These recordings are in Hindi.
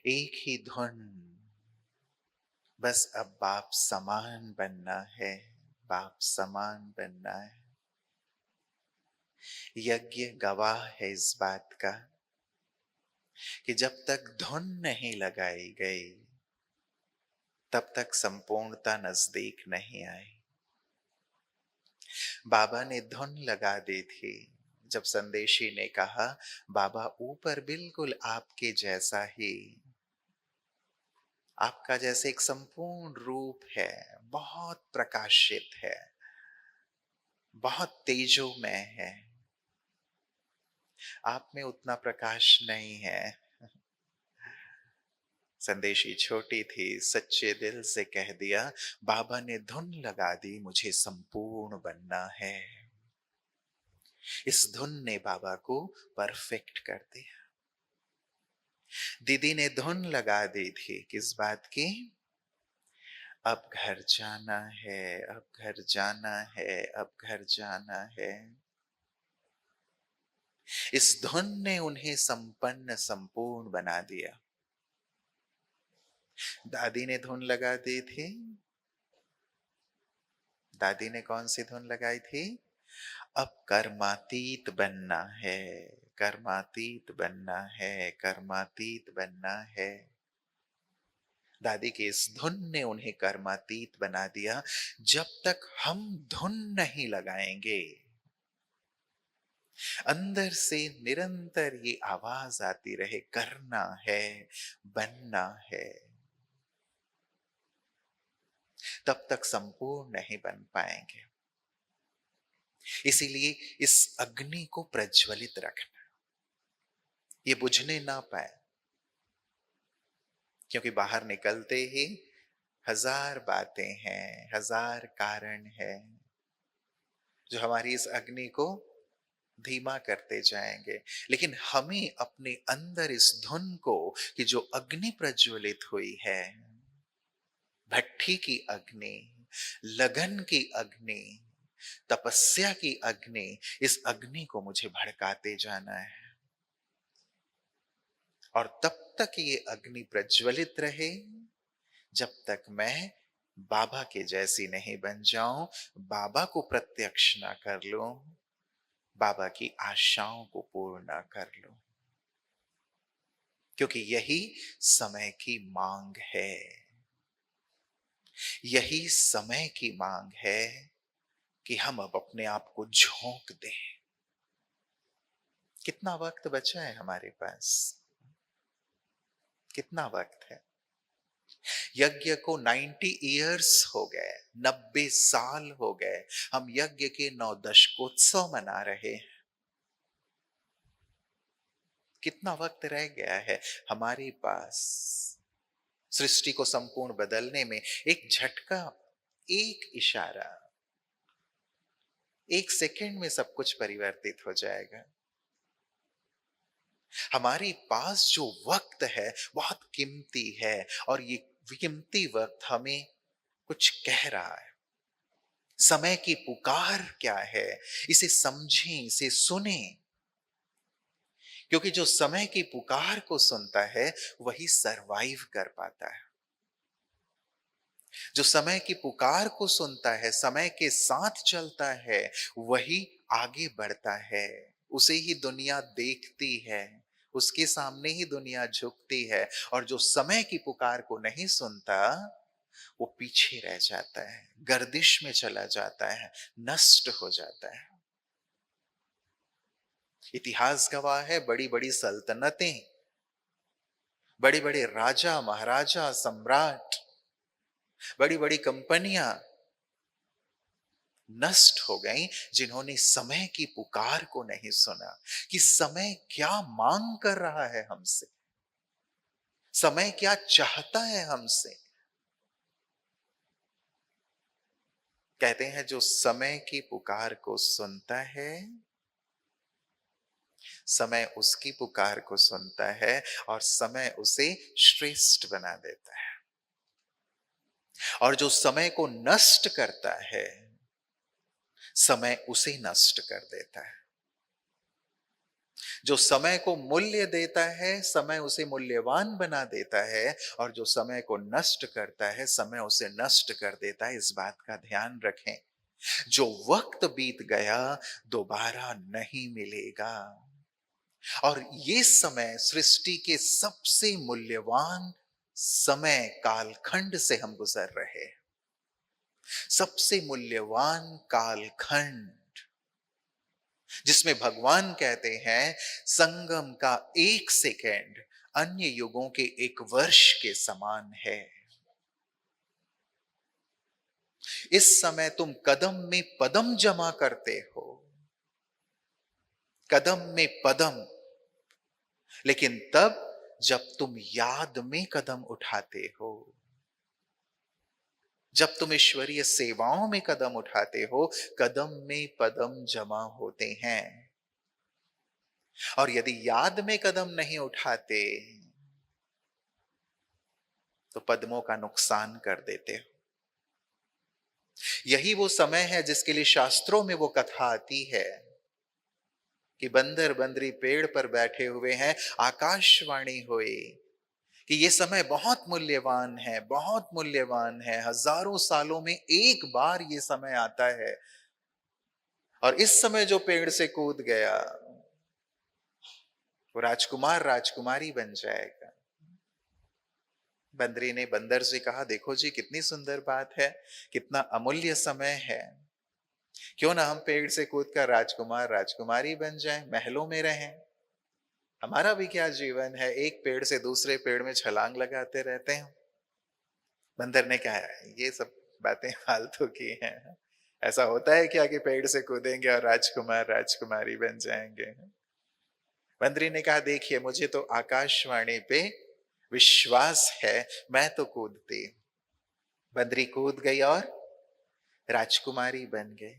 एक ही धुन, बस अब बाप समान बनना है, बाप समान बनना है। यज्ञ गवाह है इस बात का कि जब तक धुन नहीं लगाई गई तब तक संपूर्णता नजदीक नहीं आई। बाबा ने धुन लगा दी थी जब संदेशी ने कहा, बाबा ऊपर बिल्कुल आपके जैसा ही, आपका जैसे एक संपूर्ण रूप है, बहुत प्रकाशित है, बहुत तेजोमय है, आप में उतना प्रकाश नहीं है। संदेशी छोटी थी, सच्चे दिल से कह दिया, बाबा ने धुन लगा दी, मुझे संपूर्ण बनना है। इस धुन ने बाबा को परफेक्ट कर दिया। दीदी ने धुन लगा दी थी किस बात की? अब घर जाना है, अब घर जाना है, अब घर जाना है। इस धुन ने उन्हें संपन्न संपूर्ण बना दिया। दादी ने धुन लगा दी थी। दादी ने कौन सी धुन लगाई थी? अब कर्मातीत बनना है, कर्मातीत बनना है, कर्मातीत बनना है। दादी के इस धुन ने उन्हें कर्मातीत बना दिया। जब तक हम धुन नहीं लगाएंगे, अंदर से निरंतर ये आवाज आती रहे, करना है, बनना है, तब तक संपूर्ण नहीं बन पाएंगे। इसीलिए इस अग्नि को प्रज्वलित रखना, ये बुझने ना पाए, क्योंकि बाहर निकलते ही हजार बातें हैं, हजार कारण हैं जो हमारी इस अग्नि को धीमा करते जाएंगे। लेकिन हमें अपने अंदर इस धुन को, कि जो अग्नि प्रज्वलित हुई है, भट्ठी की अग्नि, लगन की अग्नि, तपस्या की अग्नि, इस अग्नि को मुझे भड़काते जाना है। और तब तक ये अग्नि प्रज्वलित रहे जब तक मैं बाबा के जैसी नहीं बन जाऊं, बाबा को प्रत्यक्ष ना कर लूं, बाबा की आशाओं को पूर्ण ना कर लूं। क्योंकि यही समय की मांग है, यही समय की मांग है कि हम अब अपने आप को झोंक दें। कितना वक्त बचा है हमारे पास? कितना वक्त है? यज्ञ को 90 ईयर्स हो गए, 90 साल हो गए। हम यज्ञ के 9 दशकोत्सव मना रहे हैं। कितना वक्त रह गया है हमारे पास सृष्टि को संपूर्ण बदलने में? एक झटका, एक इशारा, एक सेकंड में सब कुछ परिवर्तित हो जाएगा। हमारे पास जो वक्त है बहुत कीमती है, और ये कीमती वक्त हमें कुछ कह रहा है। समय की पुकार क्या है, इसे समझें, इसे सुने। क्योंकि जो समय की पुकार को सुनता है वही सरवाइव कर पाता है। जो समय की पुकार को सुनता है, समय के साथ चलता है, वही आगे बढ़ता है। उसे ही दुनिया देखती है, उसके सामने ही दुनिया झुकती है। और जो समय की पुकार को नहीं सुनता, वो पीछे रह जाता है, गर्दिश में चला जाता है, नष्ट हो जाता है। इतिहास गवाह है, बड़ी बड़ी सल्तनतें, बड़े बड़े राजा महाराजा सम्राट, बड़ी बड़ी कंपनियां नष्ट हो गई जिन्होंने समय की पुकार को नहीं सुना कि समय क्या मांग कर रहा है हमसे, समय क्या चाहता है हमसे। कहते हैं जो समय की पुकार को सुनता है, समय उसकी पुकार को सुनता है और समय उसे श्रेष्ठ बना देता है। और जो समय को नष्ट करता है, समय उसे नष्ट कर देता है। जो समय को मूल्य देता है, समय उसे मूल्यवान बना देता है, और जो समय को नष्ट करता है, समय उसे नष्ट कर देता है। इस बात का ध्यान रखें। जो वक्त बीत गया दोबारा नहीं मिलेगा। और ये समय सृष्टि के सबसे मूल्यवान समय कालखंड से हम गुजर रहे हैं। सबसे मूल्यवान कालखंड, जिसमें भगवान कहते हैं संगम का एक सेकेंड अन्य युगों के एक वर्ष के समान है। इस समय तुम कदम में पदम जमा करते हो, कदम में पदम, लेकिन तब जब तुम याद में कदम उठाते हो, जब तुम ईश्वरीय सेवाओं में कदम उठाते हो, कदम में पदम जमा होते हैं। और यदि याद में कदम नहीं उठाते तो पद्मों का नुकसान कर देते हो। यही वो समय है जिसके लिए शास्त्रों में वो कथा आती है कि बंदर बंदरी पेड़ पर बैठे हुए हैं, आकाशवाणी हुई कि ये समय बहुत मूल्यवान है, बहुत मूल्यवान है, हजारों सालों में एक बार ये समय आता है, और इस समय जो पेड़ से कूद गया वो राजकुमार राजकुमारी बन जाएगा। बंदरी ने बंदर से कहा, देखो जी कितनी सुंदर बात है, कितना अमूल्य समय है, क्यों ना हम पेड़ से कूदकर राजकुमार राजकुमारी बन जाएं, महलों में रहें। हमारा भी क्या जीवन है, एक पेड़ से दूसरे पेड़ में छलांग लगाते रहते हैं। बंदर ने कहा, ये सब बातें फालतू की हैं। ऐसा होता है क्या कि पेड़ से कूदेंगे और राजकुमार राजकुमारी बन जाएंगे? बंदरी ने कहा, देखिए मुझे तो आकाशवाणी पे विश्वास है, मैं तो कूदती। बंदरी कूद गई और राजकुमारी बन गई।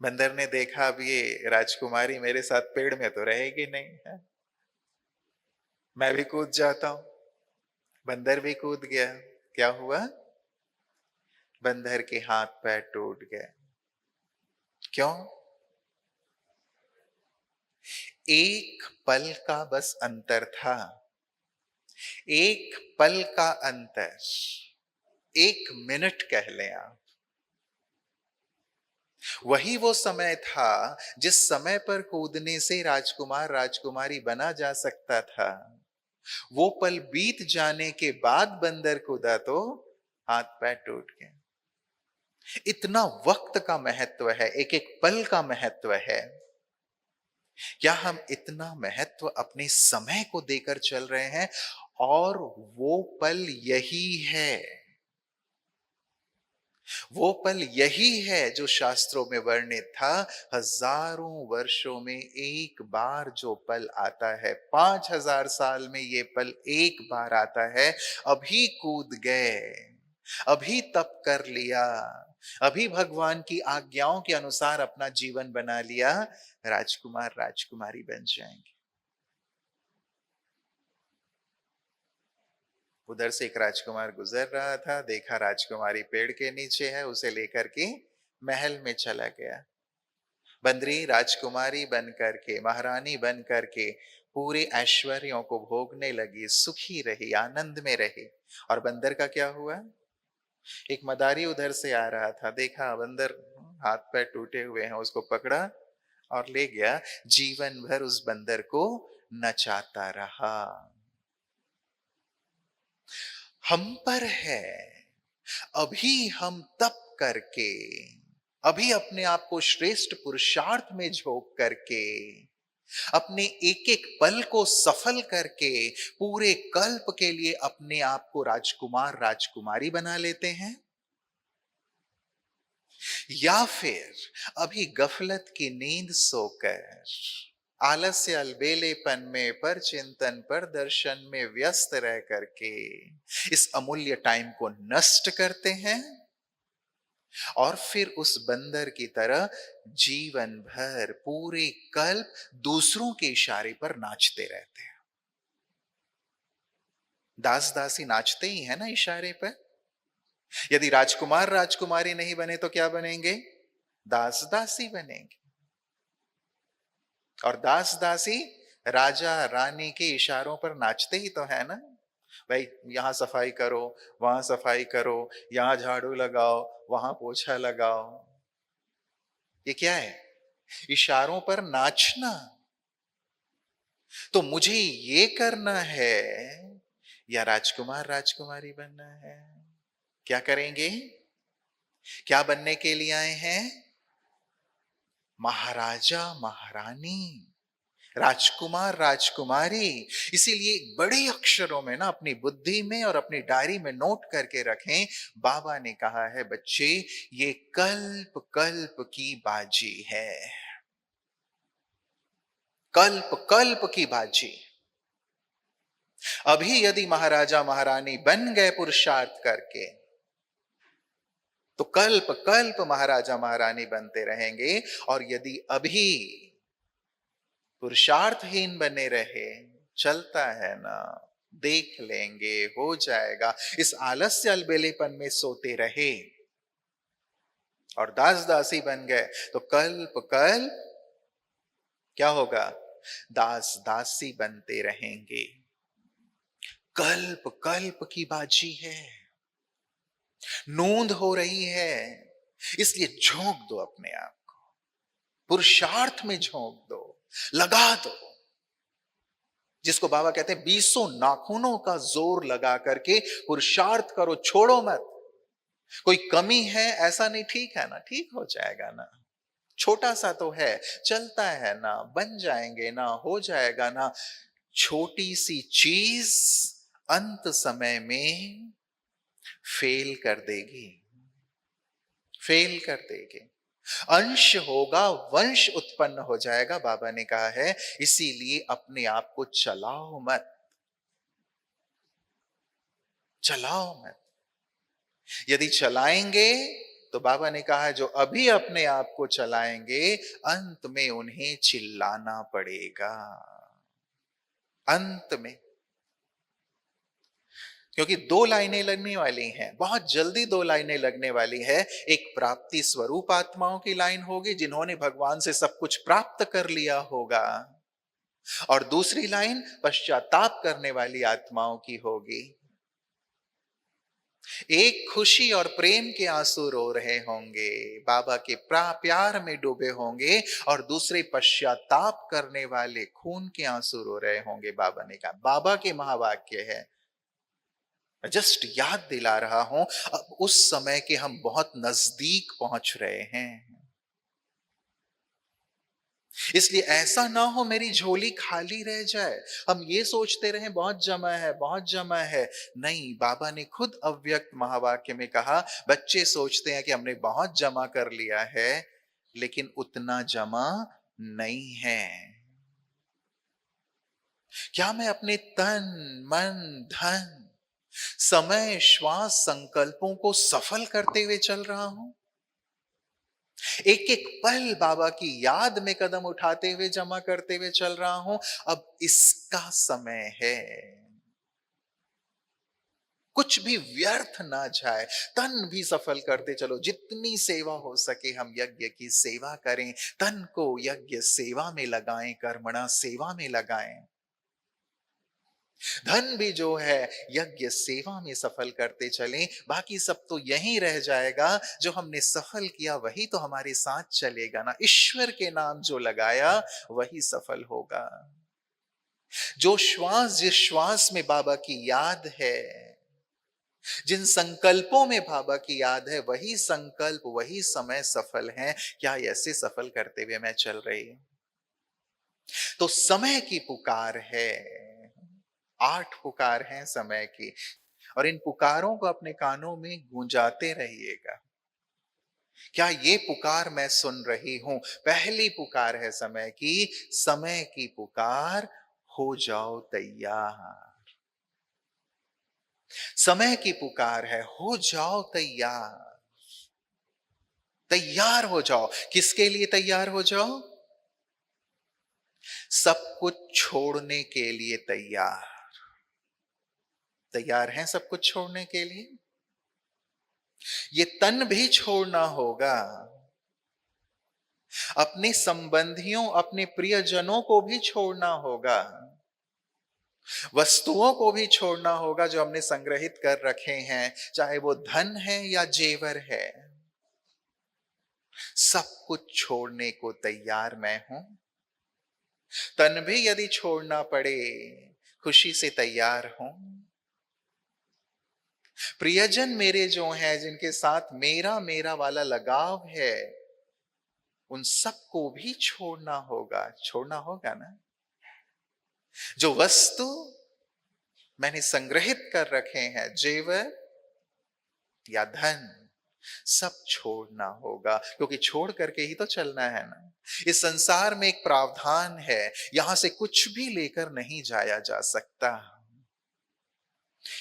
बंदर ने देखा अब ये राजकुमारी मेरे साथ पेड़ में तो रहेगी नहीं है, मैं भी कूद जाता हूं। बंदर भी कूद गया। क्या हुआ? बंदर के हाथ पैर टूट गए। क्यों? एक पल का बस अंतर था, एक पल का अंतर, एक मिनट कह लें आप। वही वो समय था जिस समय पर कूदने से राजकुमार राजकुमारी बना जा सकता था। वो पल बीत जाने के बाद बंदर कूदा तो हाथ पैर टूट गए। इतना वक्त का महत्व है, एक एक पल का महत्व है। क्या हम इतना महत्व अपने समय को देकर चल रहे हैं? और वो पल यही है, वो पल यही है जो शास्त्रों में वर्णित था। हजारों वर्षों में एक बार जो पल आता है, 5000 साल में ये पल एक बार आता है। अभी कूद गए, अभी तप कर लिया, अभी भगवान की आज्ञाओं के अनुसार अपना जीवन बना लिया, राजकुमार राजकुमारी बन जाएंगे। उधर से एक राजकुमार गुजर रहा था, देखा राजकुमारी पेड़ के नीचे है, उसे लेकर के महल में चला गया। बंदरी राजकुमारी बन करके, महारानी बन करके पूरे ऐश्वर्यों को भोगने लगी, सुखी रही, आनंद में रही। और बंदर का क्या हुआ? एक मदारी उधर से आ रहा था, देखा बंदर हाथ पैर टूटे हुए हैं, उसको पकड़ा और ले गया। जीवन भर उस बंदर को नचाता रहा। हम पर है, अभी हम तप करके, अभी अपने आप को श्रेष्ठ पुरुषार्थ में झोंक करके, अपने एक एक पल को सफल करके पूरे कल्प के लिए अपने आप को राजकुमार राजकुमारी बना लेते हैं, या फिर अभी गफलत की नींद सोकर, आलस्य अलबेलेपन में, पर चिंतन पर दर्शन में व्यस्त रह करके इस अमूल्य टाइम को नष्ट करते हैं, और फिर उस बंदर की तरह जीवन भर पूरे कल्प दूसरों के इशारे पर नाचते रहते हैं। दास दासी नाचते ही है ना इशारे पर। यदि राजकुमार राजकुमारी नहीं बने तो क्या बनेंगे? दास दासी बनेंगे। और दास दासी राजा रानी के इशारों पर नाचते ही तो है ना। भाई यहां सफाई करो, वहां सफाई करो, यहां झाड़ू लगाओ, वहां पोछा लगाओ। ये क्या है? इशारों पर नाचना। तो मुझे ये करना है या राजकुमार राजकुमारी बनना है? क्या करेंगे? क्या बनने के लिए आए हैं? महाराजा महारानी, राजकुमार राजकुमारी। इसीलिए बड़े अक्षरों में ना अपनी बुद्धि में और अपनी डायरी में नोट करके रखें। बाबा ने कहा है बच्चे, ये कल्प कल्प की बाजी है, कल्प कल्प की बाजी। अभी यदि महाराजा महारानी बन गए पुरुषार्थ करके, तो कल्प कल्प महाराजा महारानी बनते रहेंगे। और यदि अभी पुरुषार्थहीन बने रहे, चलता है ना, देख लेंगे, हो जाएगा, इस आलस्य अलबेलेपन में सोते रहे और दास दासी बन गए, तो कल्प कल्प क्या होगा? दास दासी बनते रहेंगे। कल्प कल्प की बाजी है, नूंद हो रही है। इसलिए झोंक दो अपने आप को, पुरुषार्थ में झोंक दो, लगा दो। जिसको बाबा कहते हैं 20 नाखूनों का जोर लगा करके पुरुषार्थ करो, छोड़ो मत। कोई कमी है ऐसा नहीं, ठीक है ना, ठीक हो जाएगा ना, छोटा सा तो है, चलता है ना, बन जाएंगे ना, हो जाएगा ना। छोटी सी चीज अंत समय में फेल कर देगी, फेल कर देगी। अंश होगा, वंश उत्पन्न हो जाएगा, बाबा ने कहा है। इसीलिए अपने आप को चलाओ मत, चलाओ मत। यदि चलाएंगे तो बाबा ने कहा है जो अभी अपने आप को चलाएंगे, अंत में उन्हें चिल्लाना पड़ेगा, अंत में। क्योंकि 2 लाइनें लगने वाली हैं, बहुत जल्दी 2 लाइनें लगने वाली है। एक प्राप्ति स्वरूप आत्माओं की लाइन होगी, जिन्होंने भगवान से सब कुछ प्राप्त कर लिया होगा, और दूसरी लाइन पश्चाताप करने वाली आत्माओं की होगी। एक खुशी और प्रेम के आंसू रो रहे होंगे, बाबा के प्यार में डूबे होंगे, और दूसरे पश्चाताप करने वाले खून के आंसू रो रहे होंगे। बाबा ने कहा, बाबा के महावाक्य है, जस्ट याद दिला रहा हूं। अब उस समय के हम बहुत नजदीक पहुंच रहे हैं। इसलिए ऐसा ना हो मेरी झोली खाली रह जाए, हम ये सोचते रहे बहुत जमा है, बहुत जमा है। नहीं, बाबा ने खुद अव्यक्त महावाक्य में कहा, बच्चे सोचते हैं कि हमने बहुत जमा कर लिया है, लेकिन उतना जमा नहीं है। क्या मैं अपने तन मन धन समय श्वास संकल्पों को सफल करते हुए चल रहा हूं? एक एक पल बाबा की याद में कदम उठाते हुए जमा करते हुए चल रहा हूं? अब इसका समय है, कुछ भी व्यर्थ ना जाए, तन भी सफल करते चलो। जितनी सेवा हो सके हम यज्ञ की सेवा करें, तन को यज्ञ सेवा में लगाएं, कर्मणा सेवा में लगाएं। धन भी जो है यज्ञ सेवा में सफल करते चलें, बाकी सब तो यहीं रह जाएगा। जो हमने सफल किया वही तो हमारे साथ चलेगा ना। ईश्वर के नाम जो लगाया वही सफल होगा। जो श्वास जिस श्वास में बाबा की याद है, जिन संकल्पों में बाबा की याद है, वही संकल्प वही समय सफल है। क्या ऐसे सफल करते हुए मैं चल रही हूं? तो समय की पुकार है, 8 पुकार हैं समय की, और इन पुकारों को अपने कानों में गूंजाते रहिएगा। क्या ये पुकार मैं सुन रही हूं? पहली पुकार है समय की, समय की पुकार, हो जाओ तैयार। समय की पुकार है, हो जाओ तैयार। तैयार हो जाओ, किसके लिए तैयार हो जाओ? सब कुछ छोड़ने के लिए तैयार। तैयार हैं सब कुछ छोड़ने के लिए? ये तन भी छोड़ना होगा, अपने संबंधियों, अपने प्रियजनों को भी छोड़ना होगा, वस्तुओं को भी छोड़ना होगा जो हमने संग्रहित कर रखे हैं, चाहे वो धन है या जेवर है। सब कुछ छोड़ने को तैयार मैं हूं। तन भी यदि छोड़ना पड़े, खुशी से तैयार हूं। प्रियजन मेरे जो हैं, जिनके साथ मेरा मेरा वाला लगाव है, उन सबको भी छोड़ना होगा ना। जो वस्तु मैंने संग्रहित कर रखे हैं, जेवर या धन, सब छोड़ना होगा, क्योंकि छोड़ करके ही तो चलना है ना। इस संसार में एक प्रावधान है, यहां से कुछ भी लेकर नहीं जाया जा सकता।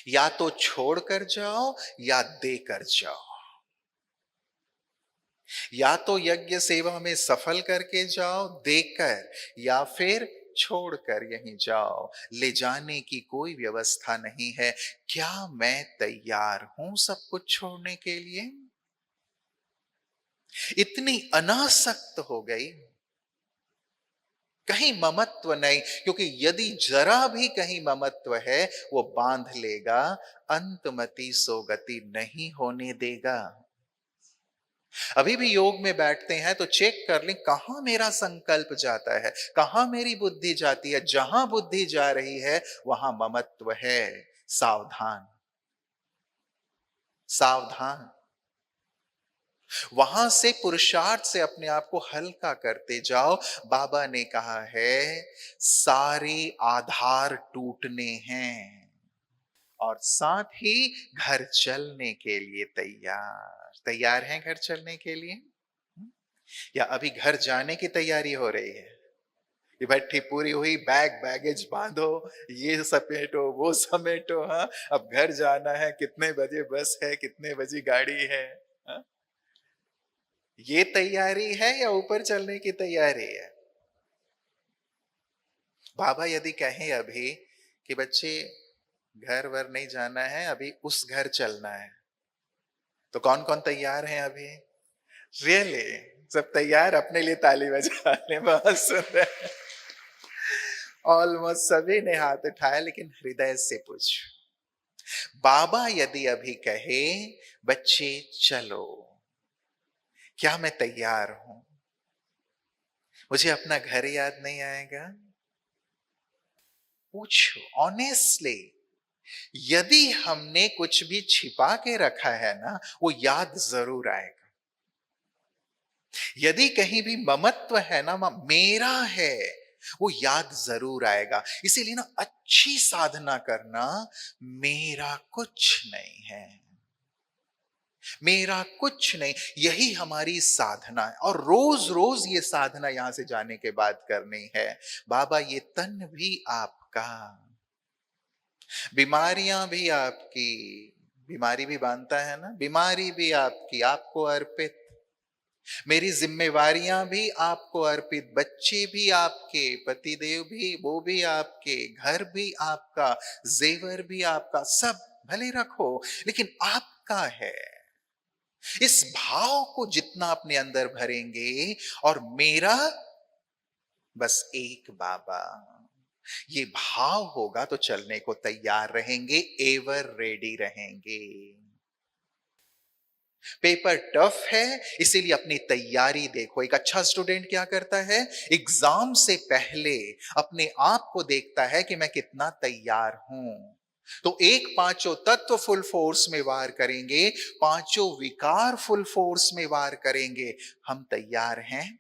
या तो छोड़ कर जाओ या देकर जाओ। या तो यज्ञ सेवा में सफल करके जाओ देकर, या फिर छोड़कर यहीं जाओ। ले जाने की कोई व्यवस्था नहीं है। क्या मैं तैयार हूं सब कुछ छोड़ने के लिए? इतनी अनासक्त हो गई, कहीं ममत्व नहीं, क्योंकि यदि जरा भी कहीं ममत्व है, वो बांध लेगा, अंतमति सो गति नहीं होने देगा। अभी भी योग में बैठते हैं तो चेक कर लें कहां मेरा संकल्प जाता है, कहां मेरी बुद्धि जाती है। जहां बुद्धि जा रही है वहां ममत्व है। सावधान, सावधान। वहां से पुरुषार्थ से अपने आप को हल्का करते जाओ। बाबा ने कहा है सारे आधार टूटने हैं, और साथ ही घर चलने के लिए तैयार। तैयार हैं घर चलने के लिए? या अभी घर जाने की तैयारी हो रही है? कि भट्ठी पूरी हुई, बैग बैगेज बांधो, ये समेटो वो समेटो, हाँ अब घर जाना है, कितने बजे बस है, कितने बजे गाड़ी है, हाँ? ये तैयारी है या ऊपर चलने की तैयारी है? बाबा यदि कहें अभी कि बच्चे घर वर नहीं जाना है, अभी उस घर चलना है, तो कौन कौन तैयार है अभी? रियली सब तैयार? अपने लिए ताली बजा ले, बहुत सुंदर। ऑलमोस्ट सभी ने हाथ उठाया, लेकिन हृदय से पूछ। बाबा यदि अभी कहे बच्चे चलो, क्या मैं तैयार हूं? मुझे अपना घर याद नहीं आएगा? पूछो ऑनेस्टली। यदि हमने कुछ भी छिपा के रखा है ना, वो याद जरूर आएगा। यदि कहीं भी ममत्व है ना, मेरा है, वो याद जरूर आएगा। इसीलिए ना अच्छी साधना करना, मेरा कुछ नहीं है, मेरा कुछ नहीं, यही हमारी साधना है। और रोज रोज ये साधना यहां से जाने के बाद करनी है। बाबा ये तन भी आपका, बीमारियां भी आपकी, बीमारी भी बांधता है ना, बीमारी भी आपकी, आपको अर्पित। मेरी जिम्मेवारियां भी आपको अर्पित, बच्चे भी आपके, पतिदेव भी वो भी आपके, घर भी आपका, जेवर भी आपका, सब भले रखो लेकिन आपका है। इस भाव को जितना अपने अंदर भरेंगे, और मेरा बस एक बाबा, ये भाव होगा तो चलने को तैयार रहेंगे, एवर रेडी रहेंगे। पेपर टफ है, इसीलिए अपनी तैयारी देखो। एक अच्छा स्टूडेंट क्या करता है, एग्जाम से पहले अपने आप को देखता है कि मैं कितना तैयार हूं। तो एक पांचों तत्व फुल फोर्स में वार करेंगे, पांचों विकार फुल फोर्स में वार करेंगे। हम तैयार हैं?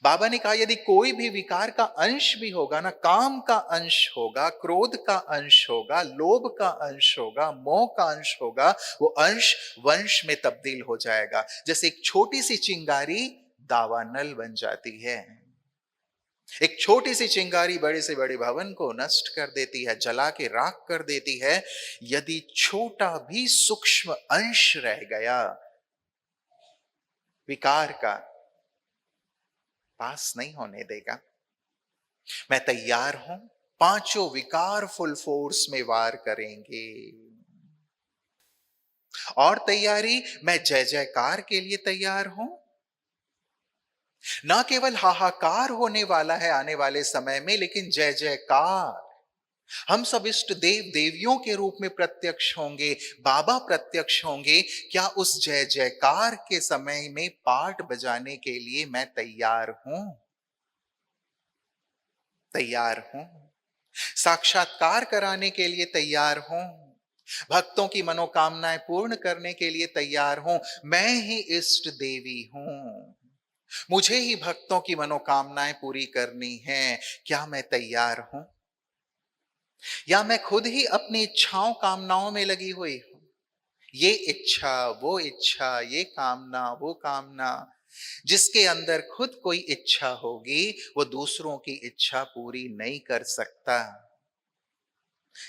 बाबा ने कहा यदि कोई भी विकार का अंश भी होगा ना, काम का अंश होगा, क्रोध का अंश होगा, लोभ का अंश होगा, मोह का अंश होगा, वो अंश वंश में तब्दील हो जाएगा। जैसे एक छोटी सी चिंगारी दावानल बन जाती है। एक छोटी सी चिंगारी बड़े से बड़े भवन को नष्ट कर देती है, जला के राख कर देती है। यदि छोटा भी सूक्ष्म अंश रह गया विकार का, पास नहीं होने देगा। मैं तैयार हूं, पांचों विकार फुल फोर्स में वार करेंगे। और तैयारी, मैं जय जयकार के लिए तैयार हूं। ना केवल हाहाकार होने वाला है आने वाले समय में, लेकिन जय जयकार। हम सब इष्ट देव देवियों के रूप में प्रत्यक्ष होंगे, बाबा प्रत्यक्ष होंगे। क्या उस जय जयकार के समय में पाठ बजाने के लिए मैं तैयार हूं? तैयार हूं। साक्षात्कार कराने के लिए तैयार हूं। भक्तों की मनोकामनाएं पूर्ण करने के लिए तैयार हूं। मैं ही इष्ट देवी हूं, मुझे ही भक्तों की मनोकामनाएं पूरी करनी है। क्या मैं तैयार हूं? या मैं खुद ही अपनी इच्छाओं कामनाओं में लगी हुई हूं? ये इच्छा, ये कामना, वो कामना। जिसके अंदर खुद कोई इच्छा होगी, वो दूसरों की इच्छा पूरी नहीं कर सकता।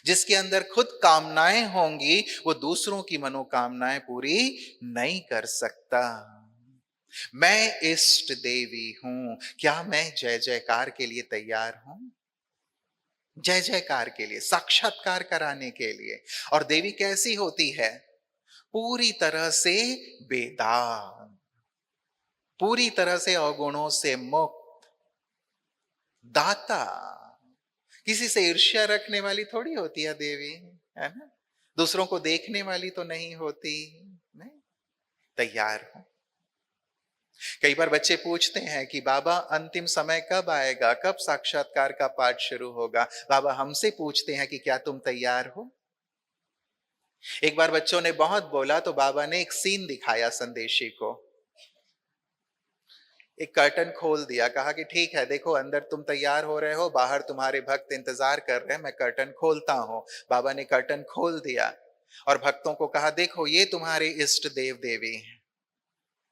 जिसके अंदर खुद कामनाएं होंगी, वो दूसरों की मनोकामनाएं पूरी नहीं कर सकता। मैं इष्ट देवी हूं। क्या मैं जय जयकार के लिए तैयार हूं? जय जयकार के लिए, साक्षात्कार कराने के लिए। और देवी कैसी होती है? पूरी तरह से बेदाग, पूरी तरह से अवगुणों से मुक्त, दाता। किसी से ईर्ष्या रखने वाली थोड़ी होती है देवी, है ना? दूसरों को देखने वाली तो नहीं होती। नहीं, तैयार हो। कई बार बच्चे पूछते हैं कि बाबा अंतिम समय कब आएगा, कब साक्षात्कार का पाठ शुरू होगा? बाबा हमसे पूछते हैं कि क्या तुम तैयार हो? एक बार बच्चों ने बहुत बोला तो बाबा ने एक सीन दिखाया संदेशी को। एक कर्टन खोल दिया, कहा कि ठीक है, देखो अंदर तुम तैयार हो रहे हो, बाहर तुम्हारे भक्त इंतजार कर रहे हैं, मैं कर्टन खोलता हूं। बाबा ने कर्टन खोल दिया और भक्तों को कहा, देखो ये तुम्हारे इष्ट देव देवी हैं।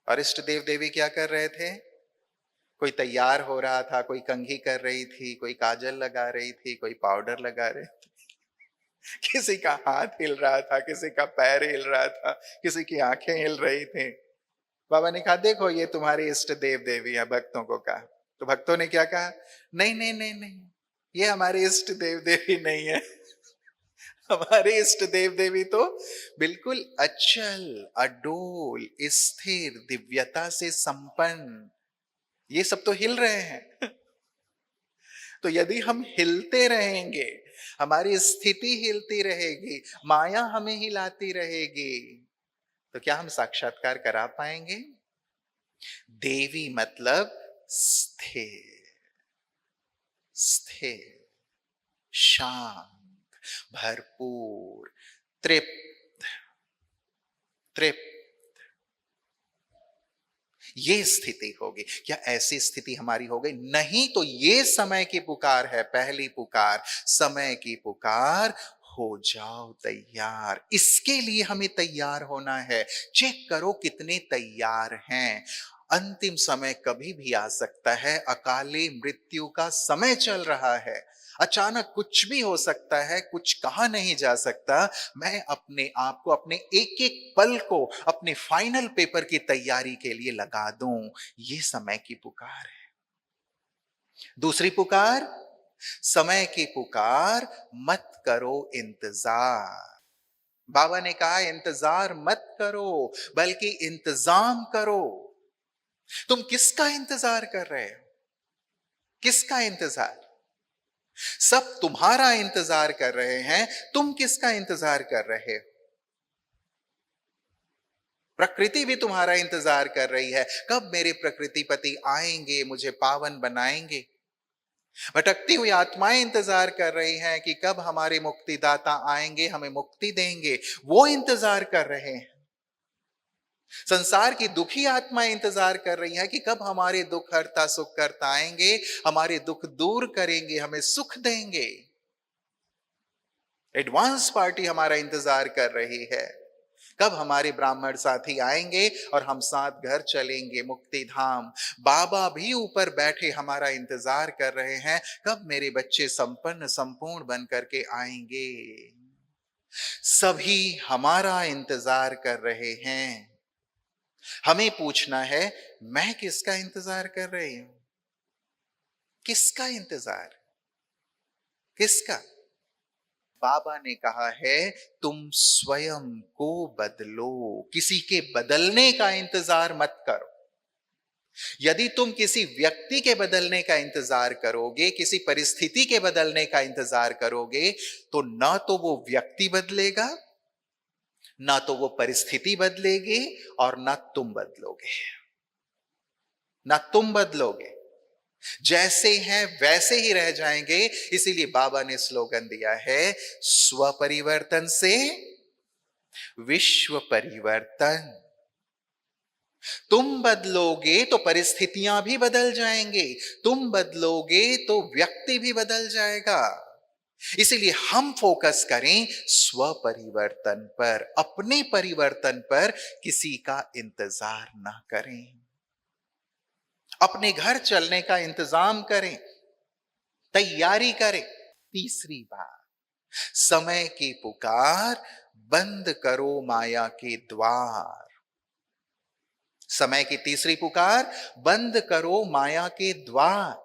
और इष्ट देव देवी क्या कर रहे थे? कोई तैयार हो रहा था, कोई कंघी कर रही थी, कोई काजल लगा रही थी, कोई पाउडर लगा रही थी, किसी का हाथ हिल रहा था, किसी का पैर हिल रहा था, किसी की आंखें हिल रही थी। बाबा ने कहा, देखो ये तुम्हारे इष्ट देव देवी है। भक्तों को कहा, तो भक्तों ने क्या कहा? नहीं नहीं नहीं नहीं, ये हमारे इष्ट देव देवी नहीं है। हमारे इष्ट देव देवी तो बिल्कुल अचल, अडोल, स्थिर, दिव्यता से संपन्न। ये सब तो हिल रहे हैं। तो यदि हम हिलते रहेंगे, हमारी स्थिति हिलती रहेगी, माया हमें हिलाती रहेगी, तो क्या हम साक्षात्कार करा पाएंगे? देवी मतलब स्थिर, स्थिर, शांत, भरपूर, तृप्त, तृप्त। ये स्थिति होगी। क्या ऐसी स्थिति हमारी हो गई? नहीं, तो ये समय की पुकार है, पहली पुकार, समय की पुकार। हो जाओ तैयार। इसके लिए हमें तैयार होना है। चेक करो कितने तैयार हैं। अंतिम समय कभी भी आ सकता है। अकाली मृत्यु का समय चल रहा है। अचानक कुछ भी हो सकता है, कुछ कहा नहीं जा सकता। मैं अपने आप को, अपने एक एक पल को अपने फाइनल पेपर की तैयारी के लिए लगा दूं। ये समय की पुकार है। दूसरी पुकार, समय की पुकार, मत करो इंतजार। बाबा ने कहा इंतजार मत करो, बल्कि इंतजाम करो। तुम किसका इंतजार कर रहे हो? किसका इंतजार? सब तुम्हारा इंतजार कर रहे हैं, तुम किसका इंतजार कर रहे हो? प्रकृति भी तुम्हारा इंतजार कर रही है, कब मेरे प्रकृतिपति आएंगे, मुझे पावन बनाएंगे। भटकती हुई आत्माएं इंतजार कर रही हैं कि कब हमारे मुक्तिदाता आएंगे, हमें मुक्ति देंगे। वो इंतजार कर रहे हैं। संसार की दुखी आत्माएं इंतजार कर रही हैं कि कब हमारे दुख हरता सुख करता आएंगे, हमारे दुख दूर करेंगे, हमें सुख देंगे। एडवांस पार्टी हमारा इंतजार कर रही है, कब हमारे ब्राह्मण साथी आएंगे और हम साथ घर चलेंगे मुक्ति धाम। बाबा भी ऊपर बैठे हमारा इंतजार कर रहे हैं, कब मेरे बच्चे संपन्न संपूर्ण बन करके आएंगे। सभी हमारा इंतजार कर रहे हैं। हमें पूछना है, मैं किसका इंतजार कर रही हूं? किसका इंतजार? किसका? बाबा ने कहा है, तुम स्वयं को बदलो। किसी के बदलने का इंतजार मत करो। यदि तुम किसी व्यक्ति के बदलने का इंतजार करोगे, किसी परिस्थिति के बदलने का इंतजार करोगे, तो ना तो वो व्यक्ति बदलेगा, ना तो वो परिस्थिति बदलेगी, और ना तुम बदलोगे। ना तुम बदलोगे, जैसे हैं वैसे ही रह जाएंगे। इसीलिए बाबा ने स्लोगन दिया है, स्व परिवर्तन से विश्व परिवर्तन। तुम बदलोगे तो परिस्थितियां भी बदल जाएंगे, तुम बदलोगे तो व्यक्ति भी बदल जाएगा। इसीलिए हम फोकस करें स्व परिवर्तन पर, अपने परिवर्तन पर, किसी का इंतजार ना करें। अपने घर चलने का इंतजाम करें, तैयारी करें। तीसरी बात, समय की पुकार, बंद करो माया के द्वार। समय की तीसरी पुकार, बंद करो माया के द्वार।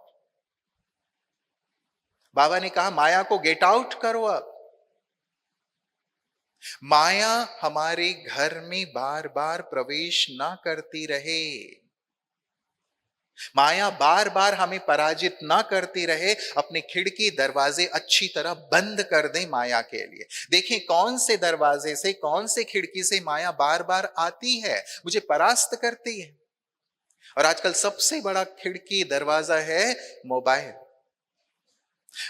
बाबा ने कहा माया को गेट आउट करो। अब माया हमारे घर में बार बार प्रवेश ना करती रहे, माया बार बार हमें पराजित ना करती रहे। अपने खिड़की दरवाजे अच्छी तरह बंद कर दें माया के लिए। देखें कौन से दरवाजे से, कौन से खिड़की से माया बार बार आती है, मुझे परास्त करती है। और आजकल सबसे बड़ा खिड़की दरवाजा है मोबाइल।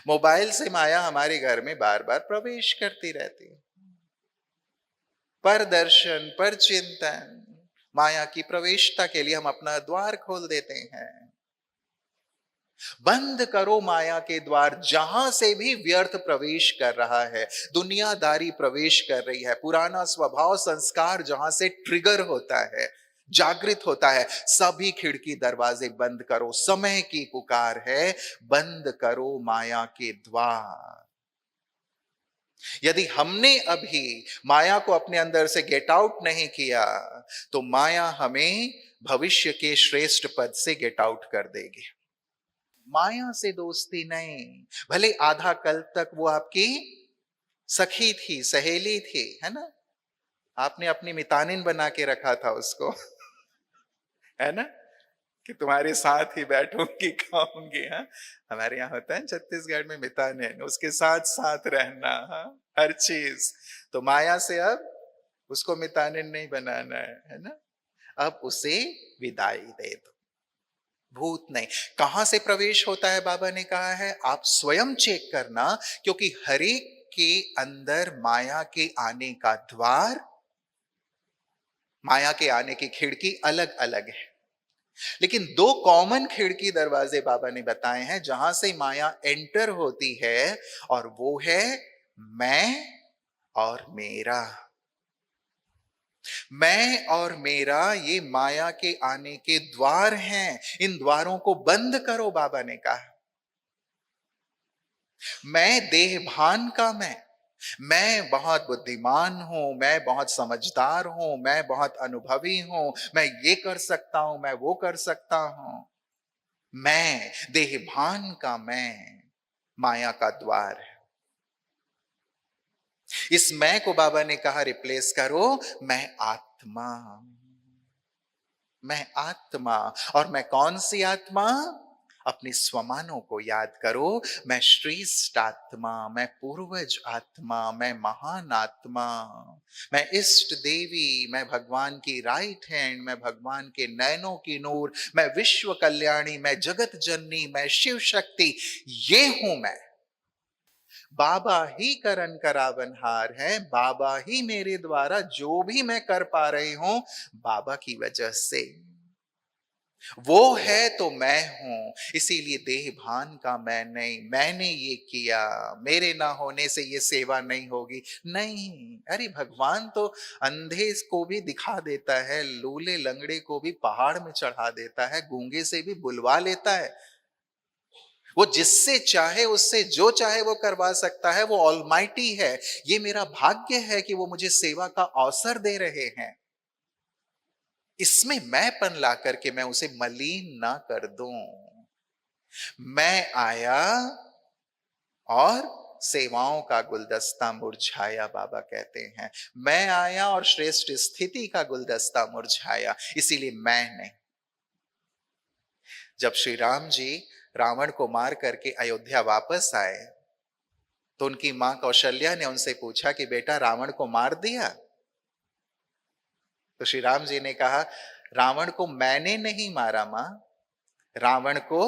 मोबाइल से माया हमारे घर में बार बार प्रवेश करती रहती है। पर दर्शन, पर चिंतन, माया की प्रवेशता के लिए हम अपना द्वार खोल देते हैं। बंद करो माया के द्वार, जहां से भी व्यर्थ प्रवेश कर रहा है, दुनियादारी प्रवेश कर रही है, पुराना स्वभाव संस्कार जहां से ट्रिगर होता है, जागृत होता है, सभी खिड़की दरवाजे बंद करो। समय की पुकार है, बंद करो माया के द्वार। यदि हमने अभी माया को अपने अंदर से गेट आउट नहीं किया, तो माया हमें भविष्य के श्रेष्ठ पद से गेट आउट कर देगी। माया से दोस्ती नहीं। भले आधा कल तक वो आपकी सखी थी, सहेली थी, है ना, आपने अपनी मितानिन बना के रखा था उसको है ना, कि तुम्हारे साथ ही बैठूंगी खाऊंगी। हाँ, हमारे यहाँ होता है छत्तीसगढ़ में मितानिन, उसके साथ साथ रहना। हाँ, हर चीज। तो माया से अब उसको मितानिन नहीं बनाना है ना, अब उसे विदाई दे दो। भूत नहीं। कहां से प्रवेश होता है बाबा ने कहा है, आप स्वयं चेक करना, क्योंकि हरेक के अंदर माया के आने का द्वार, माया के आने की खिड़की अलग अलग है। लेकिन दो कॉमन खिड़की दरवाजे बाबा ने बताए हैं जहां से माया एंटर होती है, और वो है मैं और मेरा। मैं और मेरा, ये माया के आने के द्वार हैं। इन द्वारों को बंद करो, बाबा ने कहा। मैं देह भान का मैं बहुत बुद्धिमान हूं, मैं बहुत समझदार हूं, मैं बहुत अनुभवी हूं, मैं ये कर सकता हूं, मैं वो कर सकता हूं। मैं देह भान का मैं माया का द्वार है। इस मैं को बाबा ने कहा रिप्लेस करो, मैं आत्मा। मैं आत्मा। और मैं कौन सी आत्मा? अपने स्वमानों को याद करो। मैं श्रेष्ठ आत्मा, मैं पूर्वज आत्मा, मैं महान आत्मा, मैं इष्ट देवी, मैं भगवान की राइट हैंड, मैं भगवान के नयनों की नूर, मैं विश्व कल्याणी, मैं जगत जननी, मैं शिव शक्ति। ये हूं मैं। बाबा ही करन करावनहार है। बाबा ही मेरे द्वारा जो भी मैं कर पा रही हूं, बाबा की वजह से। वो है तो मैं हूं। इसीलिए देह भान का मैं नहीं, मैंने ये किया, मेरे ना होने से ये सेवा नहीं होगी, नहीं। अरे भगवान तो अंधे को भी दिखा देता है, लूले लंगड़े को भी पहाड़ में चढ़ा देता है, गूंगे से भी बुलवा लेता है। वो जिससे चाहे, उससे जो चाहे वो करवा सकता है। वो ऑलमाइटी है। ये मेरा भाग्य है कि वो मुझे सेवा का अवसर दे रहे हैं। इसमें मैंपन ला करके मैं उसे मलिन ना कर दूं। मैं आया और सेवाओं का गुलदस्ता मुरझाया, बाबा कहते हैं। मैं आया और श्रेष्ठ स्थिति का गुलदस्ता मुरझाया। इसीलिए मैं नहीं। जब श्री राम जी रावण को मार करके अयोध्या वापस आए तो उनकी मां कौशल्या ने उनसे पूछा कि बेटा रावण को मार दिया? तो श्री राम जी ने कहा, रावण को मैंने नहीं मारा मां, रावण को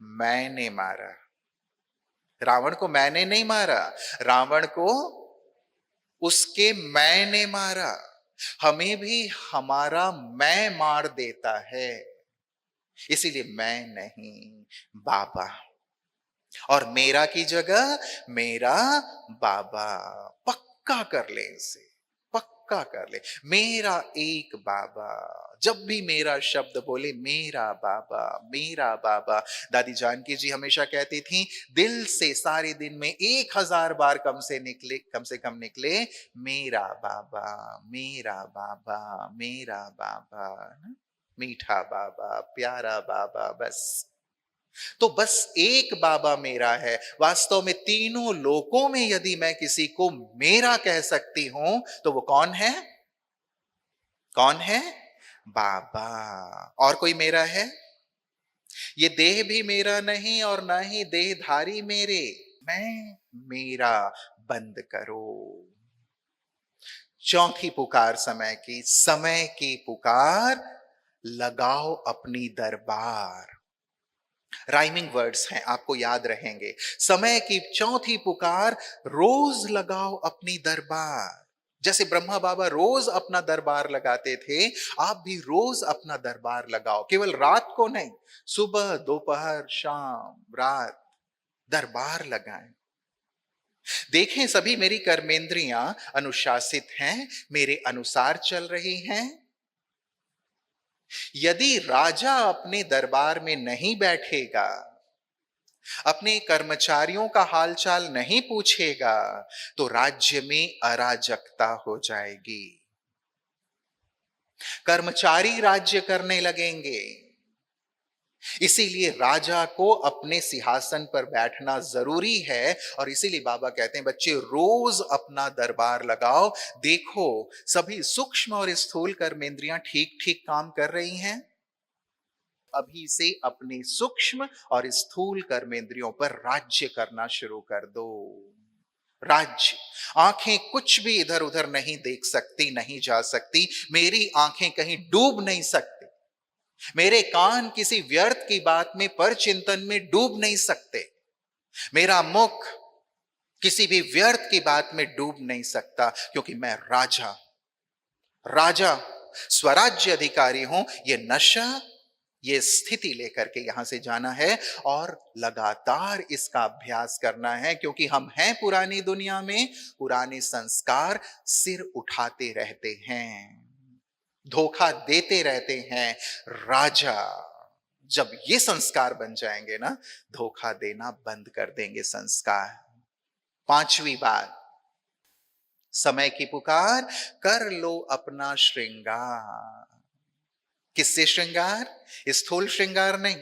मैंने मारा। रावण को मैंने नहीं मारा, रावण को उसके मैंने मारा। हमें भी हमारा मैं मार देता है, इसीलिए मैं नहीं, बाबा। और मेरा की जगह मेरा बाबा। पक्का कर ले इसे, पक्का कर ले, मेरा एक बाबा। जब भी मेरा शब्द बोले मेरा बाबा, मेरा बाबा। दादी जानकी जी हमेशा कहती थी, दिल से सारे दिन में 1000 बार कम से कम निकले मेरा बाबा, मेरा बाबा, मेरा बाबा। मीठा बाबा, प्यारा बाबा। बस, तो बस एक बाबा मेरा है। वास्तव में तीनों लोकों में यदि मैं किसी को मेरा कह सकती हूं तो वो कौन है? कौन है? बाबा। और कोई मेरा है? ये देह भी मेरा नहीं और ना ही देहधारी मेरे। मैं मेरा बंद करो। चौथी पुकार समय की पुकार, लगाओ अपनी दरबार। राइमिंग वर्ड्स हैं, आपको याद रहेंगे। समय की चौथी पुकार, रोज लगाओ अपनी दरबार। जैसे ब्रह्मा बाबा रोज अपना दरबार लगाते थे, आप भी रोज अपना दरबार लगाओ। केवल रात को नहीं, सुबह, दोपहर, शाम, रात दरबार लगाएं। देखें सभी मेरी कर्मेंद्रियां अनुशासित हैं, मेरे अनुसार चल रही हैं। यदि राजा अपने दरबार में नहीं बैठेगा, अपने कर्मचारियों का हालचाल नहीं पूछेगा, तो राज्य में अराजकता हो जाएगी। कर्मचारी राज्य करने लगेंगे। इसीलिए राजा को अपने सिंहासन पर बैठना जरूरी है। और इसीलिए बाबा कहते हैं, बच्चे रोज अपना दरबार लगाओ। देखो सभी सूक्ष्म और स्थूल कर्मेंद्रियां ठीक ठीक काम कर रही हैं। अभी से अपने सूक्ष्म और स्थूल कर्मेंद्रियों पर राज्य करना शुरू कर दो। राज्य। आंखें कुछ भी इधर उधर नहीं देख सकती, नहीं जा सकती। मेरी आंखें कहीं डूब नहीं सकती। मेरे कान किसी व्यर्थ की बात में, पर चिंतन में डूब नहीं सकते। मेरा मुख किसी भी व्यर्थ की बात में डूब नहीं सकता, क्योंकि मैं राजा, राजा स्वराज्य अधिकारी हूं। ये नशा, ये स्थिति लेकर के यहां से जाना है और लगातार इसका अभ्यास करना है, क्योंकि हम हैं पुरानी दुनिया में। पुराने संस्कार सिर उठाते रहते हैं, धोखा देते रहते हैं। राजा जब ये संस्कार बन जाएंगे ना, धोखा देना बंद कर देंगे संस्कार। पांचवी बात, समय की पुकार, कर लो अपना श्रृंगार। किससे श्रृंगार? स्थूल श्रृंगार नहीं।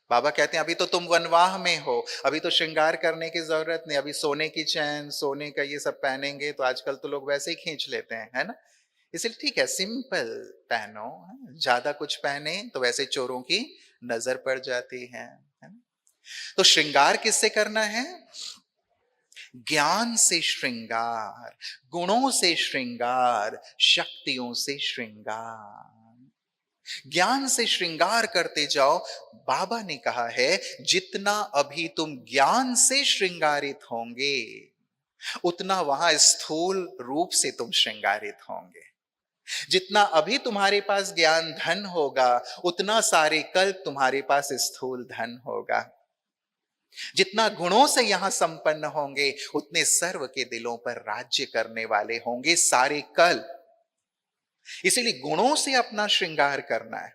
बाबा कहते हैं अभी तो तुम वनवाह में हो, अभी तो श्रृंगार करने की जरूरत नहीं। अभी सोने की चैन, सोने का ये सब पहनेंगे तो आजकल तो लोग वैसे ही खींच लेते हैं, है ना। इसलिए ठीक है, सिंपल पहनो। ज्यादा कुछ पहने तो वैसे चोरों की नजर पड़ जाती है ना? तो श्रृंगार किससे करना है? ज्ञान से श्रृंगार, गुणों से श्रृंगार, शक्तियों से श्रृंगार। ज्ञान से श्रृंगार करते जाओ। बाबा ने कहा है, जितना अभी तुम ज्ञान से श्रृंगारित होंगे, उतना वहां स्थूल रूप से तुम श्रृंगारित होंगे। जितना अभी तुम्हारे पास ज्ञान धन होगा, उतना सारे कल तुम्हारे पास स्थूल धन होगा। जितना गुणों से यहां संपन्न होंगे, उतने सर्व के दिलों पर राज्य करने वाले होंगे सारे कल। इसीलिए गुणों से अपना श्रृंगार करना है।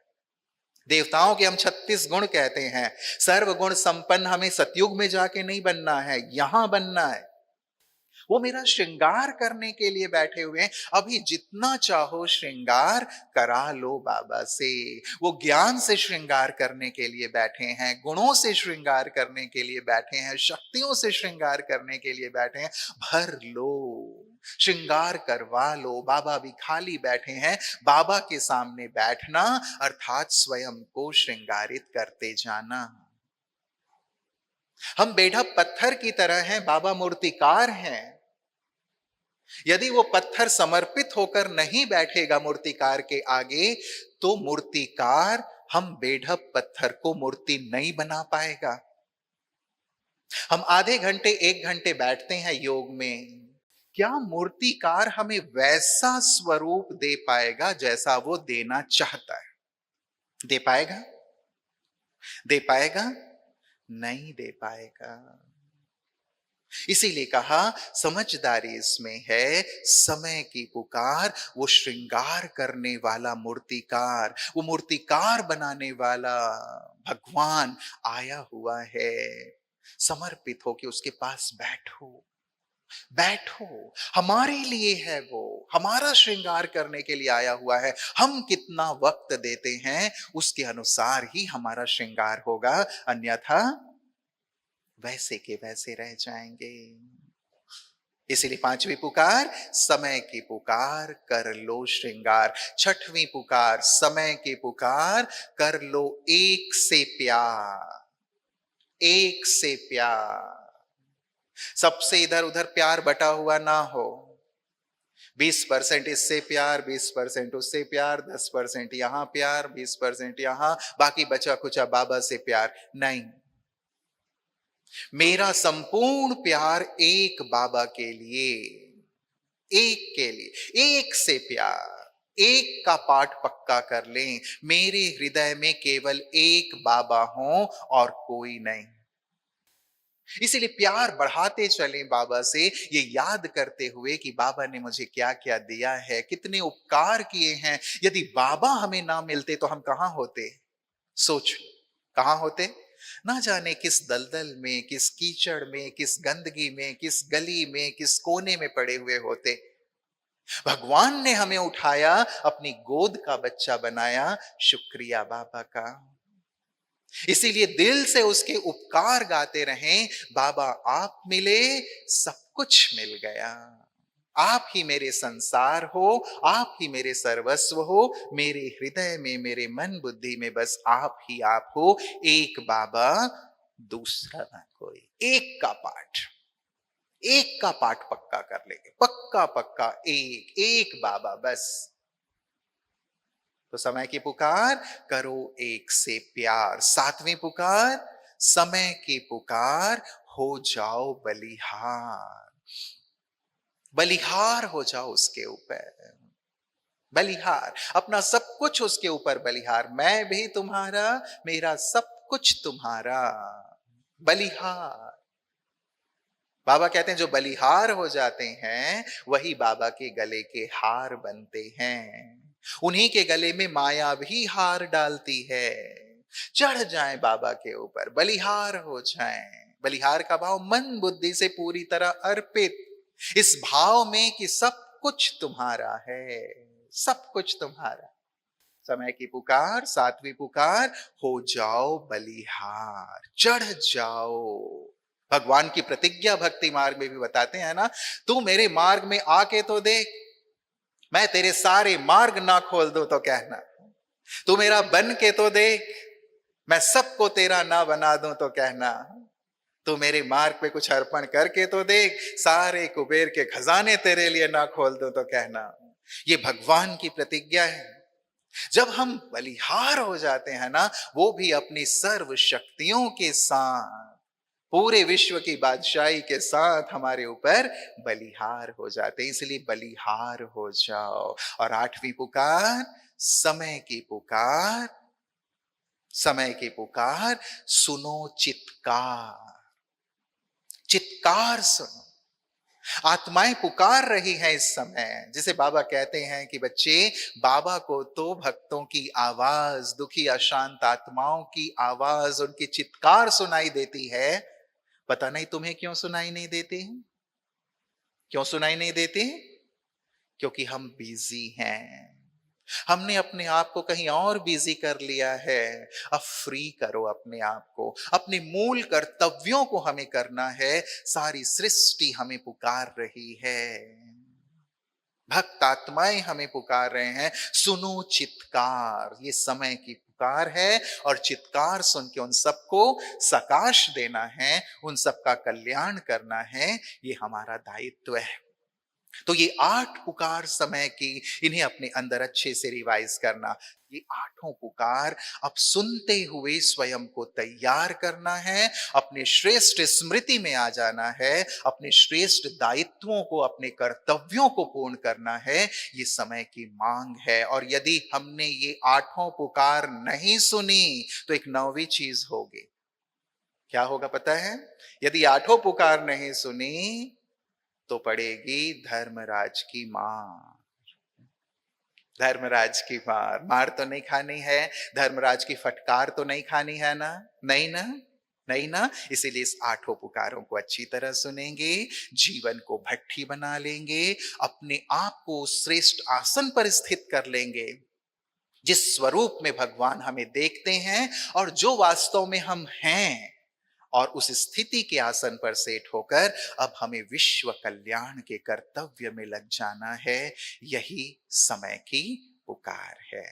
देवताओं के हम 36 गुण कहते हैं। सर्व गुण संपन्न हमें सतयुग में जाके नहीं बनना है, यहां बनना है। वो मेरा श्रृंगार करने के लिए बैठे हुए हैं। अभी जितना चाहो श्रृंगार करा लो बाबा से। वो ज्ञान से श्रृंगार करने के लिए बैठे हैं, गुणों से श्रृंगार करने के लिए बैठे हैं, शक्तियों से श्रृंगार करने के लिए बैठे हैं। भर लो, श्रृंगार करवा लो। बाबा भी खाली बैठे हैं, बाबा के सामने बैठना अर्थात स्वयं को श्रृंगारित करते जाना। हम बेढप पत्थर की तरह हैं, बाबा मूर्तिकार हैं। यदि वो पत्थर समर्पित होकर नहीं बैठेगा मूर्तिकार के आगे, तो मूर्तिकार हम बेढप पत्थर को मूर्ति नहीं बना पाएगा। हम आधे घंटे 1 घंटे बैठते हैं योग में, क्या मूर्तिकार हमें वैसा स्वरूप दे पाएगा जैसा वो देना चाहता है? दे पाएगा? दे पाएगा? नहीं दे पाएगा। इसीलिए कहा समझदारी इसमें है, समय की पुकार, वो श्रृंगार करने वाला मूर्तिकार, वो मूर्तिकार बनाने वाला भगवान आया हुआ है। समर्पित हो के उसके पास बैठो, बैठो। हमारे लिए है वो, हमारा श्रृंगार करने के लिए आया हुआ है। हम कितना वक्त देते हैं उसके अनुसार ही हमारा श्रृंगार होगा, अन्यथा वैसे के वैसे रह जाएंगे। इसीलिए पांचवी पुकार, समय की पुकार, कर लो श्रृंगार। छठवीं पुकार, समय की पुकार, कर लो एक से प्यार, एक से प्यार। सबसे इधर उधर प्यार बटा हुआ ना हो। 20% इससे प्यार, 20% उससे प्यार, 10% यहां प्यार, 20% यहां, बाकी बचा कुचा बाबा से प्यार नहीं। मेरा संपूर्ण प्यार एक बाबा के लिए, एक के लिए, एक से प्यार। एक का पाठ पक्का कर लें, मेरे हृदय में केवल एक बाबा हो और कोई नहीं। इसीलिए प्यार बढ़ाते चलें बाबा से, ये याद करते हुए कि बाबा ने मुझे क्या क्या दिया है, कितने उपकार किए हैं। यदि बाबा हमें ना मिलते तो हम कहां होते? सोच, कहां होते? ना जाने किस दलदल में, किस कीचड़ में, किस गंदगी में, किस गली में, किस कोने में पड़े हुए होते। भगवान ने हमें उठाया, अपनी गोद का बच्चा बनाया, शुक्रिया बाबा का। इसीलिए दिल से उसके उपकार गाते रहें। बाबा आप मिले, सब कुछ मिल गया। आप ही मेरे संसार हो, आप ही मेरे सर्वस्व हो, मेरे हृदय में, मेरे मन बुद्धि में बस आप ही आप हो। एक बाबा, दूसरा ना कोई। एक का पाठ, एक का पाठ पक्का कर लेंगे, पक्का पक्का, एक एक बाबा बस। तो समय की पुकार, करो एक से प्यार। सातवीं पुकार, समय की पुकार, हो जाओ बलिहार। बलिहार हो जाओ उसके ऊपर, बलिहार, अपना सब कुछ उसके ऊपर बलिहार। मैं भी तुम्हारा, मेरा सब कुछ तुम्हारा, बलिहार। बाबा कहते हैं जो बलिहार हो जाते हैं वही बाबा के गले के हार बनते हैं। उन्हीं के गले में माया भी हार डालती है। चढ़ जाए बाबा के ऊपर, बलिहार हो जाएं। बलिहार का भाव मन बुद्धि से पूरी तरह अर्पित, इस भाव में कि सब कुछ तुम्हारा है, सब कुछ तुम्हारा। समय की पुकार, सातवीं पुकार, हो जाओ बलिहार, चढ़ जाओ। भगवान की प्रतिज्ञा भक्ति मार्ग में भी बताते हैं ना, तू मेरे मार्ग में आके तो देख, मैं तेरे सारे मार्ग ना खोल दूं तो कहना। तू मेरा बन के तो देख, मैं सबको तेरा ना बना दूं तो कहना। तू मेरे मार्ग पे कुछ अर्पण करके तो देख, सारे कुबेर के खजाने तेरे लिए ना खोल दूं तो कहना। ये भगवान की प्रतिज्ञा है। जब हम बलिहार हो जाते हैं ना, वो भी अपनी सर्व शक्तियों के साथ, पूरे विश्व की बादशाही के साथ हमारे ऊपर बलिहार हो जाते हैं। इसलिए बलिहार हो जाओ। और आठवीं पुकार, समय की पुकार, समय की पुकार, सुनो चित्कार, चित्कार सुनो। आत्माएं पुकार रही हैं इस समय। जिसे बाबा कहते हैं कि बच्चे, बाबा को तो भक्तों की आवाज, दुखी अशांत आत्माओं की आवाज, उनकी चित्कार सुनाई देती है। पता नहीं तुम्हें क्यों सुनाई नहीं देती? क्यों सुनाई नहीं देती? क्योंकि हम बिजी हैं। हमने अपने आप को कहीं और बिजी कर लिया है। अब फ्री करो अपने आप को, अपने मूल कर्तव्यों को हमें करना है। सारी सृष्टि हमें पुकार रही है। भक्त आत्माएं हमें पुकार रहे हैं, सुनो चित्कार, ये समय की पुकार है। और चित्कार सुन के उन सबको सकाश देना है, उन सबका कल्याण करना है, ये हमारा दायित्व है। तो ये 8 पुकार समय की, इन्हें अपने अंदर अच्छे से रिवाइज करना। ये आठों पुकार अब सुनते हुए स्वयं को तैयार करना है, अपने श्रेष्ठ स्मृति में आ जाना है, अपने श्रेष्ठ दायित्वों को, अपने कर्तव्यों को पूर्ण करना है। ये समय की मांग है। और यदि हमने ये आठों पुकार नहीं सुनी तो एक नौवीं चीज होगी। क्या होगा पता है? यदि आठों पुकार नहीं सुनी तो पड़ेगी धर्मराज की मार। धर्मराज की मार, मार तो नहीं खानी है, धर्मराज की फटकार तो नहीं खानी है ना, नहीं ना, नहीं ना। इसीलिए इस आठों पुकारों को अच्छी तरह सुनेंगे, जीवन को भट्ठी बना लेंगे, अपने आप को श्रेष्ठ आसन पर स्थित कर लेंगे, जिस स्वरूप में भगवान हमें देखते हैं और जो वास्तव में हम हैं। और उस स्थिति के आसन पर सेट होकर अब हमें विश्व कल्याण के कर्तव्य में लग जाना है। यही समय की पुकार है।